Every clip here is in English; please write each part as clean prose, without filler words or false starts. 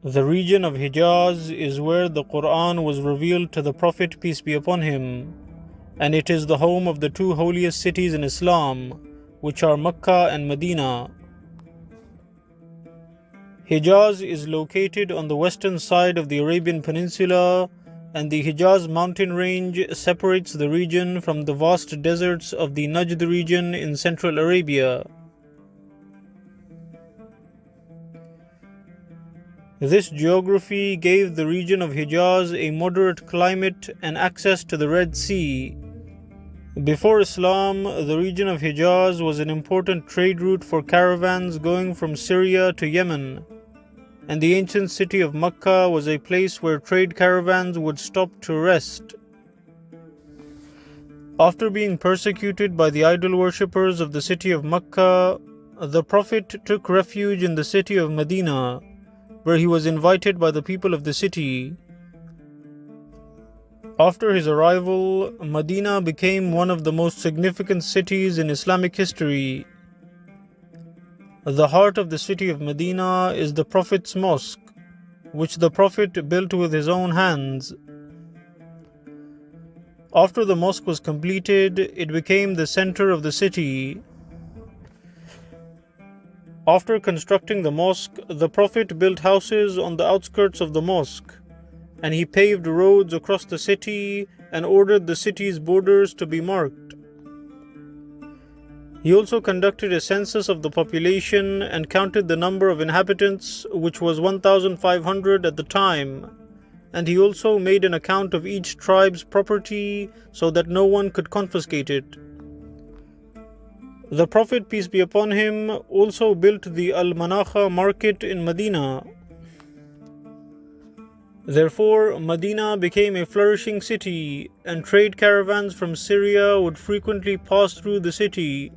The region of Hejaz is where the Quran was revealed to the Prophet, peace be upon him, and it is the home of the two holiest cities in Islam, which are Mecca and Medina. Hejaz is located on the western side of the Arabian Peninsula, and the Hejaz mountain range separates the region from the vast deserts of the Najd region in central Arabia. This geography gave the region of Hejaz a moderate climate and access to the Red Sea. Before Islam, the region of Hejaz was an important trade route for caravans going from Syria to Yemen, and the ancient city of Mecca was a place where trade caravans would stop to rest. After being persecuted by the idol worshippers of the city of Mecca, the Prophet took refuge in the city of Medina, where he was invited by the people of the city. After his arrival, Medina became one of the most significant cities in Islamic history. The heart of the city of Medina is the Prophet's mosque, which the Prophet built with his own hands. After the mosque was completed, it became the center of the city. After constructing the mosque, the Prophet built houses on the outskirts of the mosque, and he paved roads across the city and ordered the city's borders to be marked. He also conducted a census of the population and counted the number of inhabitants, which was 1,500 at the time, and he also made an account of each tribe's property so that no one could confiscate it. The Prophet, peace be upon him, also built the Al-Manakha market in Medina. Therefore, Medina became a flourishing city, and trade caravans from Syria would frequently pass through the city.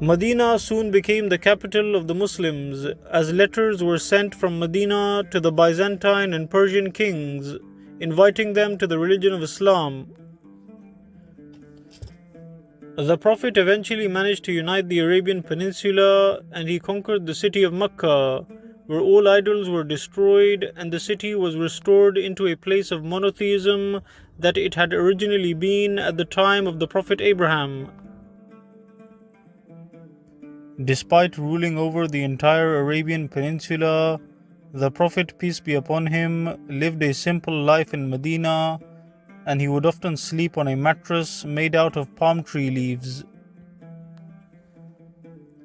Medina soon became the capital of the Muslims, as letters were sent from Medina to the Byzantine and Persian kings, inviting them to the religion of Islam. The Prophet eventually managed to unite the Arabian Peninsula, and he conquered the city of Mecca, where all idols were destroyed and the city was restored into a place of monotheism that it had originally been at the time of the Prophet Abraham. Despite ruling over the entire Arabian Peninsula, the Prophet, peace be upon him, lived a simple life in Medina, and he would often sleep on a mattress made out of palm tree leaves.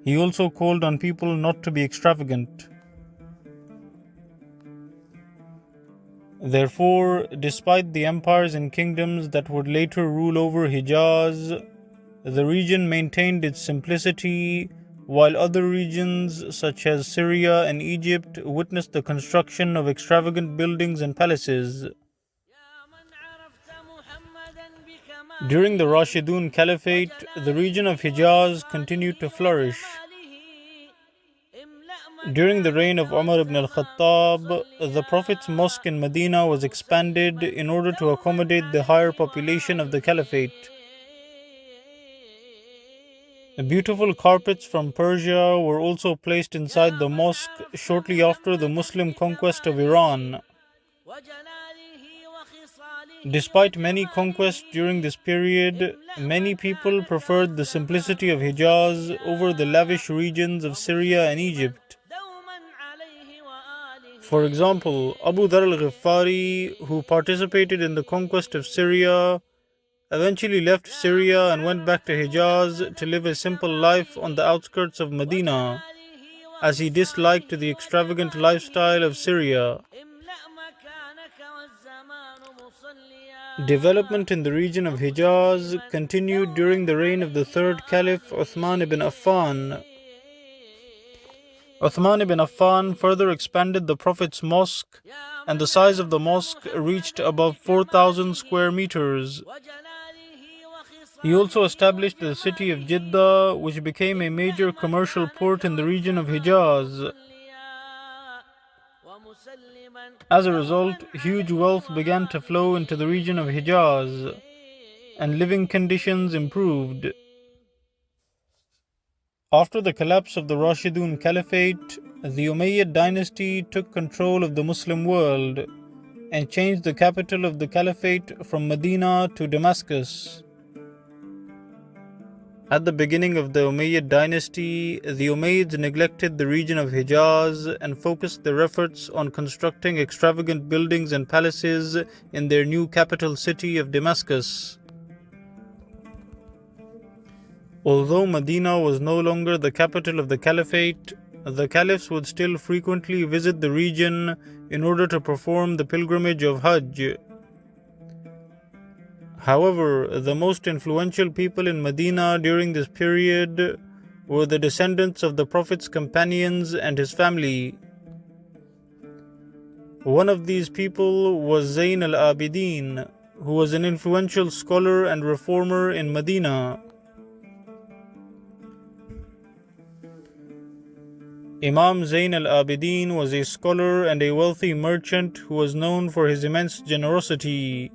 He also called on people not to be extravagant. Therefore, despite the empires and kingdoms that would later rule over Hejaz, the region maintained its simplicity, while other regions such as Syria and Egypt witnessed the construction of extravagant buildings and palaces. During the Rashidun Caliphate, the region of Hejaz continued to flourish. During the reign of Omar ibn al-Khattab, the Prophet's mosque in Medina was expanded in order to accommodate the higher population of the Caliphate. Beautiful carpets from Persia were also placed inside the mosque shortly after the Muslim conquest of Iran. Despite many conquests during this period, many people preferred the simplicity of Hejaz over the lavish regions of Syria and Egypt. For example, Abu Dharr al-Ghifari, who participated in the conquest of Syria, eventually left Syria and went back to Hejaz to live a simple life on the outskirts of Medina, as he disliked the extravagant lifestyle of Syria. Development in the region of Hejaz continued during the reign of the third Caliph Uthman ibn Affan. Uthman ibn Affan further expanded the Prophet's mosque, and the size of the mosque reached above 4,000 square meters. He also established the city of Jeddah, which became a major commercial port in the region of Hejaz. As a result, huge wealth began to flow into the region of Hejaz, and living conditions improved. After the collapse of the Rashidun Caliphate, the Umayyad dynasty took control of the Muslim world and changed the capital of the caliphate from Medina to Damascus. At the beginning of the Umayyad dynasty, the Umayyads neglected the region of Hejaz and focused their efforts on constructing extravagant buildings and palaces in their new capital city of Damascus. Although Medina was no longer the capital of the caliphate, the caliphs would still frequently visit the region in order to perform the pilgrimage of Hajj. However, the most influential people in Medina during this period were the descendants of the Prophet's companions and his family. One of these people was Zayn al-Abidin, who was an influential scholar and reformer in Medina. Imam Zayn al-Abidin was a scholar and a wealthy merchant who was known for his immense generosity,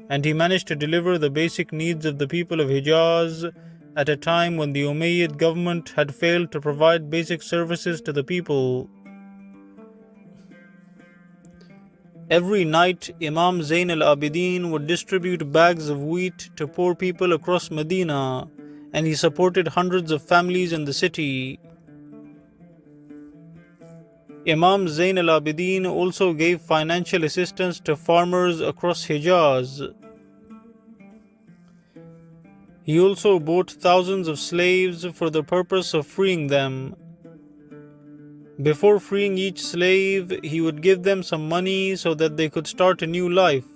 and he managed to deliver the basic needs of the people of Hejaz at a time when the Umayyad government had failed to provide basic services to the people. Every night, Imam Zayn al-Abidin would distribute bags of wheat to poor people across Medina, and he supported hundreds of families in the city. Imam Zayn al-Abidin also gave financial assistance to farmers across Hejaz. He also bought thousands of slaves for the purpose of freeing them. Before freeing each slave, he would give them some money so that they could start a new life.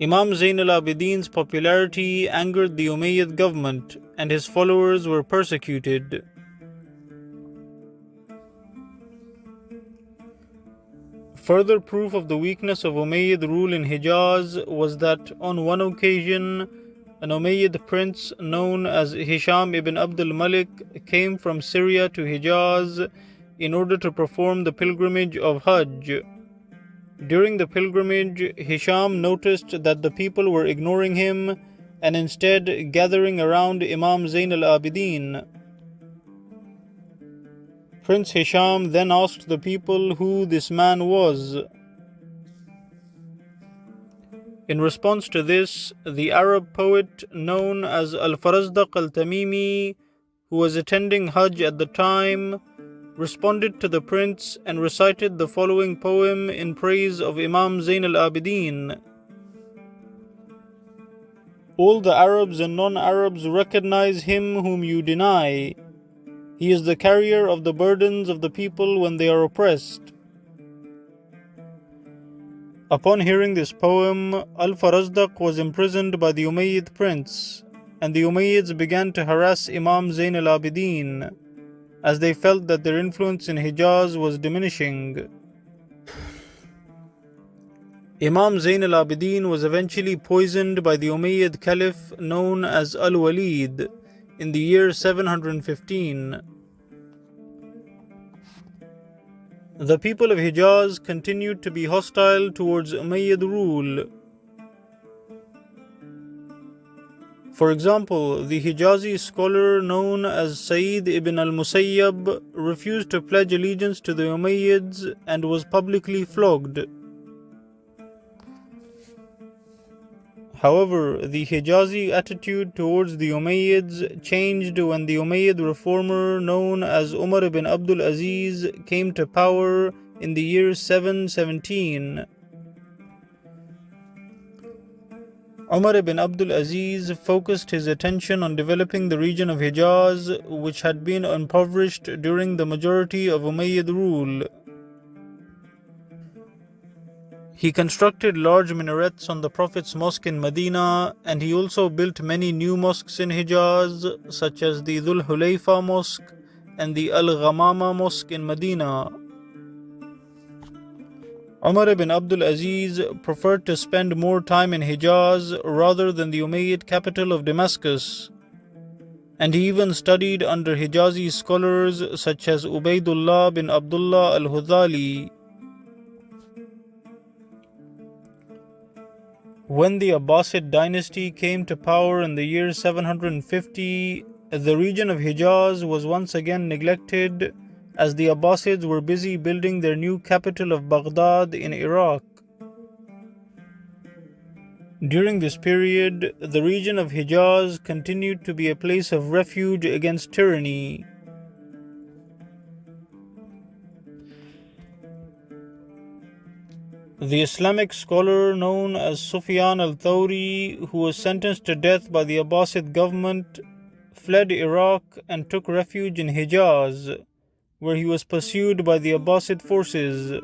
Imam Zayn al-Abidin's popularity angered the Umayyad government, and his followers were persecuted. Further proof of the weakness of Umayyad rule in Hejaz was that on one occasion, an Umayyad prince known as Hisham ibn Abdul Malik came from Syria to Hejaz in order to perform the pilgrimage of Hajj. During the pilgrimage, Hisham noticed that the people were ignoring him and instead gathering around Imam Zayn al-Abidin. Prince Hisham then asked the people who this man was. In response to this, the Arab poet known as Al-Farazdaq al-Tamimi, who was attending Hajj at the time, responded to the prince and recited the following poem in praise of Imam Zayn al-Abidin. All the Arabs and non-Arabs recognize him whom you deny. He is the carrier of the burdens of the people when they are oppressed. Upon hearing this poem, Al-Farazdaq was imprisoned by the Umayyad prince, and the Umayyads began to harass Imam Zayn al-Abidin, as they felt that their influence in Hejaz was diminishing. Imam Zayn al-Abidin was eventually poisoned by the Umayyad caliph known as Al-Walid in the year 715. The people of Hejaz continued to be hostile towards Umayyad rule. For example, the Hijazi scholar known as Sayyid ibn al-Musayyab refused to pledge allegiance to the Umayyads and was publicly flogged. However, the Hijazi attitude towards the Umayyads changed when the Umayyad reformer known as Umar ibn Abdulaziz came to power in the year 717. Umar ibn Abdulaziz focused his attention on developing the region of Hejaz, which had been impoverished during the majority of Umayyad rule. He constructed large minarets on the Prophet's mosque in Medina, and he also built many new mosques in Hejaz, such as the Dhul Hulayfa Mosque and the Al-Ghamama Mosque in Medina. Umar ibn Abdul Aziz preferred to spend more time in Hejaz rather than the Umayyad capital of Damascus, and he even studied under Hijazi scholars such as Ubaydullah bin Abdullah al-Hudhali. When the Abbasid dynasty came to power in the year 750, the region of Hejaz was once again neglected as the Abbasids were busy building their new capital of Baghdad in Iraq. During this period, the region of Hejaz continued to be a place of refuge against tyranny. The Islamic scholar known as Sufyan al-Thawri, who was sentenced to death by the Abbasid government, fled Iraq and took refuge in Hejaz, where he was pursued by the Abbasid forces.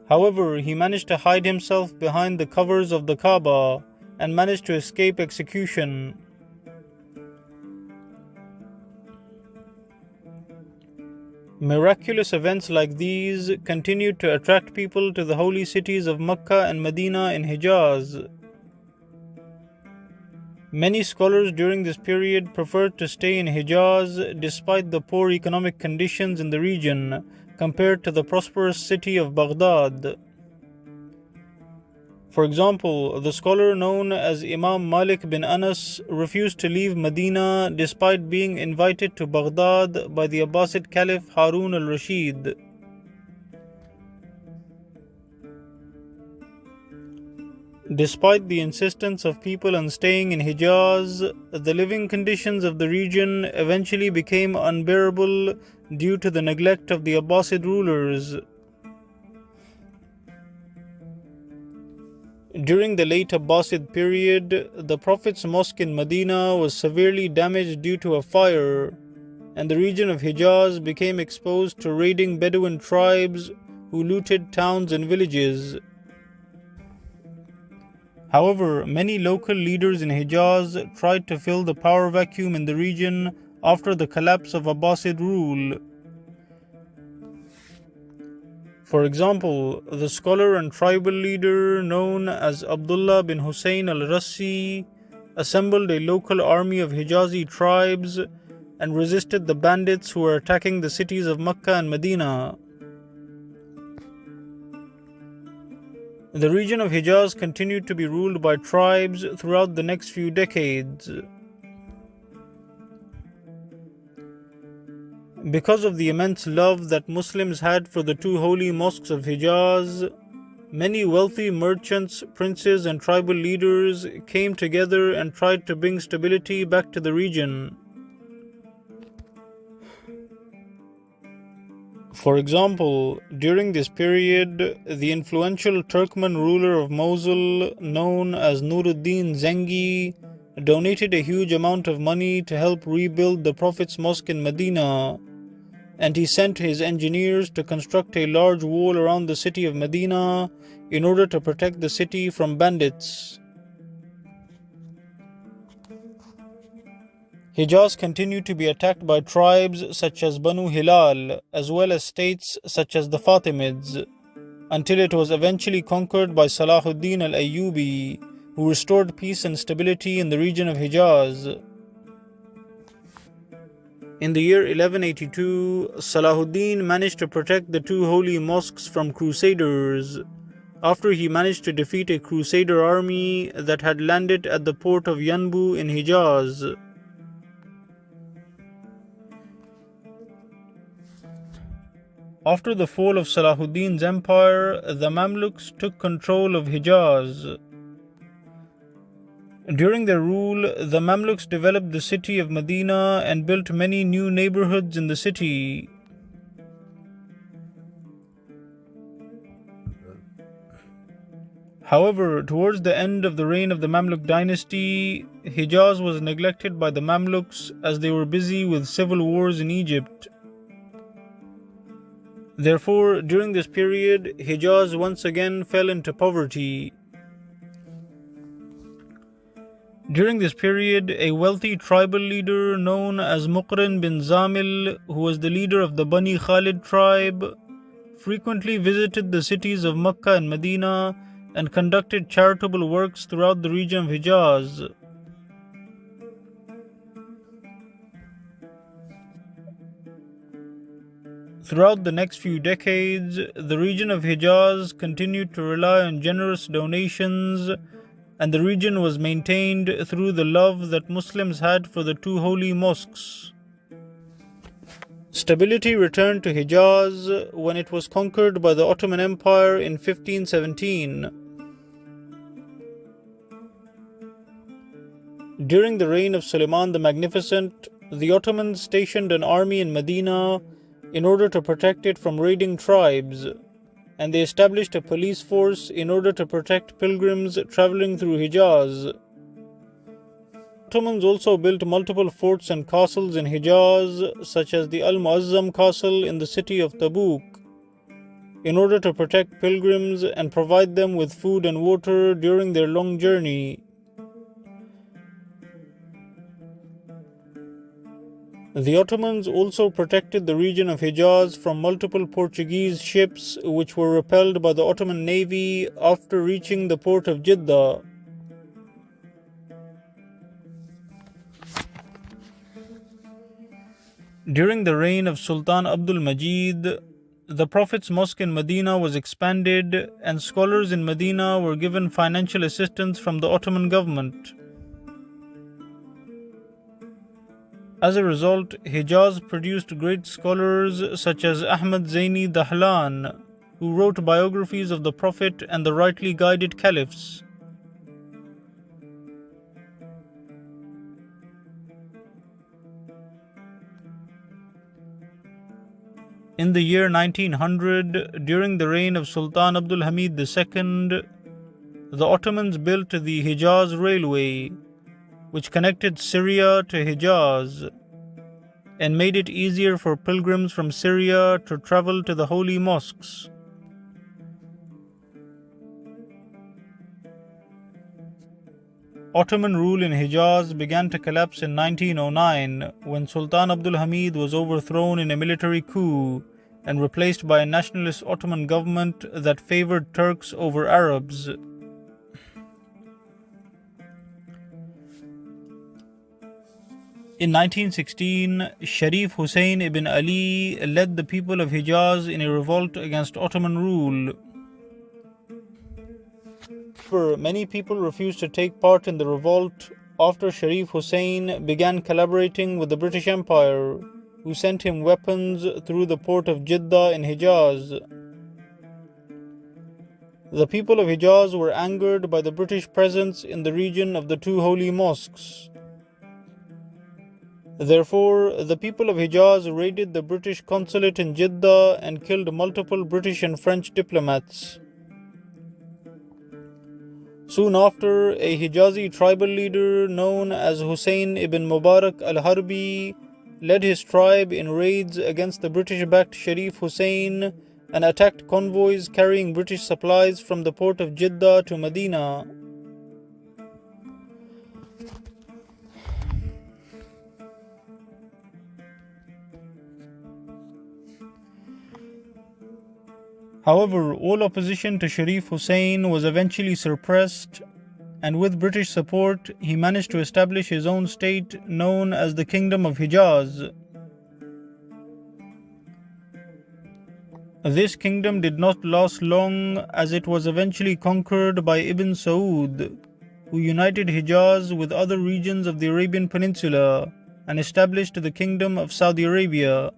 However, he managed to hide himself behind the covers of the Kaaba and managed to escape execution. Miraculous events like these continued to attract people to the holy cities of Mecca and Medina in Hejaz. Many scholars during this period preferred to stay in Hejaz despite the poor economic conditions in the region compared to the prosperous city of Baghdad. For example, the scholar known as Imam Malik bin Anas refused to leave Medina despite being invited to Baghdad by the Abbasid Caliph Harun al-Rashid. Despite the insistence of people on staying in Hejaz, the living conditions of the region eventually became unbearable due to the neglect of the Abbasid rulers. During the late Abbasid period, the Prophet's mosque in Medina was severely damaged due to a fire, and the region of Hejaz became exposed to raiding Bedouin tribes who looted towns and villages. However, many local leaders in Hejaz tried to fill the power vacuum in the region after the collapse of Abbasid rule. For example, the scholar and tribal leader known as Abdullah bin Hussein al-Rassi assembled a local army of Hijazi tribes and resisted the bandits who were attacking the cities of Mecca and Medina. The region of Hejaz continued to be ruled by tribes throughout the next few decades. Because of the immense love that Muslims had for the two holy mosques of Hejaz, many wealthy merchants, princes, and tribal leaders came together and tried to bring stability back to the region. For example, during this period, the influential Turkmen ruler of Mosul, known as Nuruddin Zengi, donated a huge amount of money to help rebuild the Prophet's mosque in Medina, and he sent his engineers to construct a large wall around the city of Medina in order to protect the city from bandits. Hejaz continued to be attacked by tribes such as Banu Hilal, as well as states such as the Fatimids, until it was eventually conquered by Salahuddin al-Ayyubi, who restored peace and stability in the region of Hejaz. In the year 1182, Salahuddin managed to protect the two holy mosques from crusaders, after he managed to defeat a crusader army that had landed at the port of Yanbu in Hejaz. After the fall of Salahuddin's empire, the Mamluks took control of Hejaz. During their rule, the Mamluks developed the city of Medina and built many new neighborhoods in the city. However, towards the end of the reign of the Mamluk dynasty, Hejaz was neglected by the Mamluks as they were busy with civil wars in Egypt. Therefore, during this period, Hejaz once again fell into poverty. During this period, a wealthy tribal leader known as Muqrin bin Zamil, who was the leader of the Bani Khalid tribe, frequently visited the cities of Mecca and Medina and conducted charitable works throughout the region of Hejaz. Throughout the next few decades, the region of Hejaz continued to rely on generous donations and the region was maintained through the love that Muslims had for the two holy mosques. Stability returned to Hejaz when it was conquered by the Ottoman Empire in 1517. During the reign of Suleiman the Magnificent, the Ottomans stationed an army in Medina in order to protect it from raiding tribes, and they established a police force in order to protect pilgrims traveling through Hejaz. Ottomans also built multiple forts and castles in Hejaz, such as the Al-Muazzam castle in the city of Tabuk, in order to protect pilgrims and provide them with food and water during their long journey. The Ottomans also protected the region of Hejaz from multiple Portuguese ships which were repelled by the Ottoman navy after reaching the port of Jeddah. During the reign of Sultan Abdul Majid, the Prophet's mosque in Medina was expanded and scholars in Medina were given financial assistance from the Ottoman government. As a result, Hejaz produced great scholars such as Ahmed Zaini Dahlan, who wrote biographies of the Prophet and the rightly guided caliphs. In the year 1900, during the reign of Sultan Abdul Hamid II, the Ottomans built the Hejaz Railway, which connected Syria to Hejaz and made it easier for pilgrims from Syria to travel to the holy mosques. Ottoman rule in Hejaz began to collapse in 1909 when Sultan Abdul Hamid was overthrown in a military coup and replaced by a nationalist Ottoman government that favored Turks over Arabs. In 1916, Sharif Hussein ibn Ali led the people of Hejaz in a revolt against Ottoman rule. However, many people refused to take part in the revolt after Sharif Hussein began collaborating with the British Empire, who sent him weapons through the port of Jeddah in Hejaz. The people of Hejaz were angered by the British presence in the region of the two holy mosques. Therefore, the people of Hejaz raided the British consulate in Jeddah and killed multiple British and French diplomats. Soon after, a Hijazi tribal leader known as Hussein ibn Mubarak al-Harbi led his tribe in raids against the British-backed Sharif Hussein and attacked convoys carrying British supplies from the port of Jeddah to Medina. However, all opposition to Sharif Hussein was eventually suppressed, and with British support, he managed to establish his own state known as the Kingdom of Hejaz. This kingdom did not last long, as it was eventually conquered by Ibn Saud, who united Hejaz with other regions of the Arabian Peninsula and established the Kingdom of Saudi Arabia.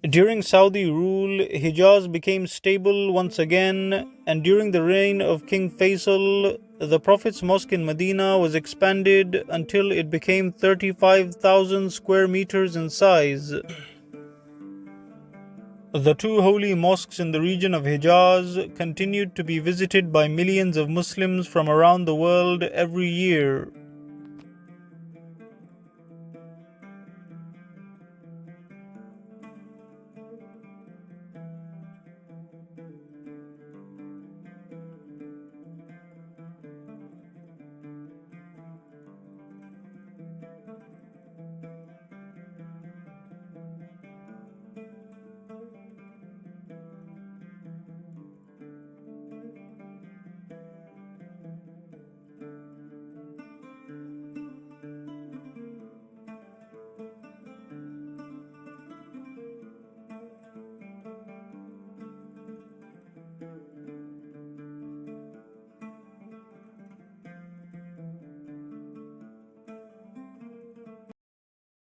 During Saudi rule, Hejaz became stable once again, and during the reign of King Faisal, the Prophet's mosque in Medina was expanded until it became 35,000 square meters in size. The two holy mosques in the region of Hejaz continued to be visited by millions of Muslims from around the world every year.